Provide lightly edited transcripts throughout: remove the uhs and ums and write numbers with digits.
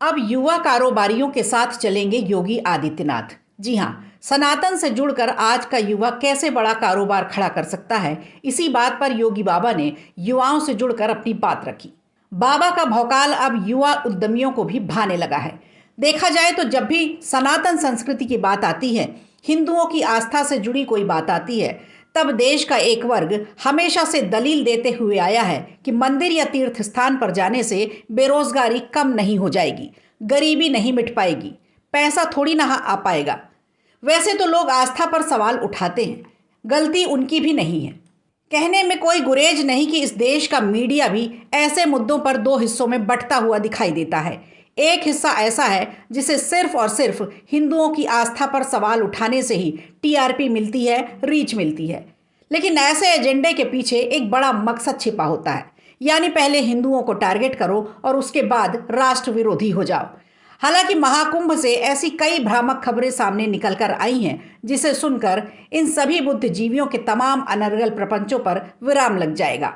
अब युवा कारोबारियों के साथ चलेंगे योगी आदित्यनाथ। जी हां, सनातन से जुड़कर आज का युवा कैसे बड़ा कारोबार खड़ा कर सकता है, इसी बात पर योगी बाबा ने युवाओं से जुड़कर अपनी बात रखी। बाबा का भौकाल अब युवा उद्यमियों को भी भाने लगा है। देखा जाए तो जब भी सनातन संस्कृति की बात आती है, हिंदुओं की आस्था से जुड़ी कोई बात आती है, तब देश का एक वर्ग हमेशा से दलील देते हुए आया है कि मंदिर या तीर्थ स्थान पर जाने से बेरोजगारी कम नहीं हो जाएगी, गरीबी नहीं मिट पाएगी, पैसा थोड़ी ना आ पाएगा। वैसे तो लोग आस्था पर सवाल उठाते हैं, गलती उनकी भी नहीं है। कहने में कोई गुरेज नहीं कि इस देश का मीडिया भी ऐसे मुद्दों पर दो हिस्सों में बंटता हुआ दिखाई देता है। एक हिस्सा ऐसा है जिसे सिर्फ और सिर्फ हिंदुओं की आस्था पर सवाल उठाने से ही टीआरपी मिलती है, रीच मिलती है। लेकिन ऐसे एजेंडे के पीछे एक बड़ा मकसद छिपा होता है, यानी पहले हिंदुओं को टारगेट करो और उसके बाद राष्ट्र विरोधी हो जाओ। हालांकि महाकुंभ से ऐसी कई भ्रामक खबरें सामने निकल कर आई हैं, जिसे सुनकर इन सभी बुद्धिजीवियों के तमाम अनर्गल प्रपंचों पर विराम लग जाएगा।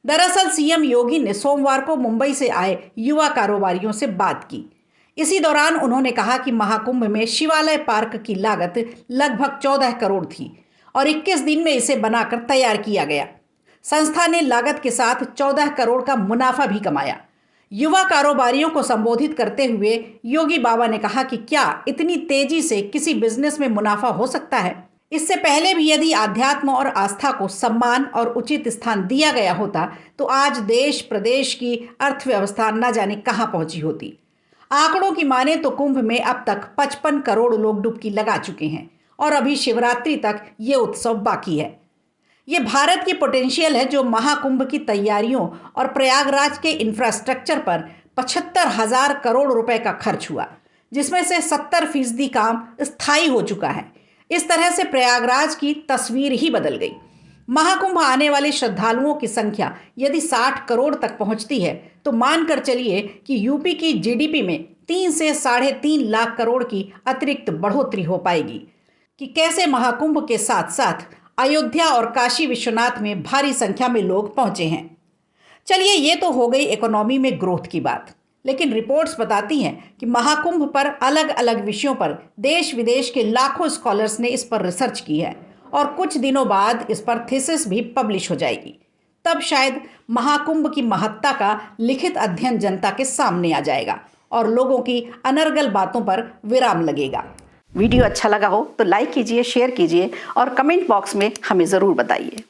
दरअसल सीएम योगी ने सोमवार को मुंबई से आए युवा कारोबारियों से बात की। इसी दौरान उन्होंने कहा कि महाकुंभ में शिवालय पार्क की लागत लगभग 14 करोड़ थी और 21 दिन में इसे बनाकर तैयार किया गया। संस्था ने लागत के साथ 14 करोड़ का मुनाफा भी कमाया। युवा कारोबारियों को संबोधित करते हुए योगी बाबा ने कहा कि क्या इतनी तेजी से किसी बिजनेस में मुनाफा हो सकता है? इससे पहले भी यदि आध्यात्म और आस्था को सम्मान और उचित स्थान दिया गया होता तो आज देश प्रदेश की अर्थव्यवस्था न जाने कहां पहुंची होती। आंकड़ों की माने तो कुंभ में अब तक 55 करोड़ लोग डुबकी लगा चुके हैं और अभी शिवरात्रि तक ये उत्सव बाकी है। ये भारत की पोटेंशियल है जो महाकुंभ की तैयारियों और प्रयागराज के इंफ्रास्ट्रक्चर पर 75,000 करोड़ रुपए का खर्च हुआ, जिसमें से 70% काम स्थायी हो चुका है। इस तरह से प्रयागराज की तस्वीर ही बदल गई। महाकुंभ आने वाले श्रद्धालुओं की संख्या यदि 60 करोड़ तक पहुंचती है तो मानकर चलिए कि यूपी की जीडीपी में 3 से 3.5 लाख करोड़ की अतिरिक्त बढ़ोतरी हो पाएगी। कि कैसे महाकुंभ के साथ साथ अयोध्या और काशी विश्वनाथ में भारी संख्या में लोग पहुंचे हैं। चलिए, ये तो हो गई इकोनॉमी में ग्रोथ की बात, लेकिन रिपोर्ट्स बताती हैं कि महाकुंभ पर अलग अलग विषयों पर देश विदेश के लाखों स्कॉलर्स ने इस पर रिसर्च की है और कुछ दिनों बाद इस पर थीसिस भी पब्लिश हो जाएगी। तब शायद महाकुंभ की महत्ता का लिखित अध्ययन जनता के सामने आ जाएगा और लोगों की अनर्गल बातों पर विराम लगेगा। वीडियो अच्छा लगा हो तो लाइक कीजिए, शेयर कीजिए और कमेंट बॉक्स में हमें ज़रूर बताइए।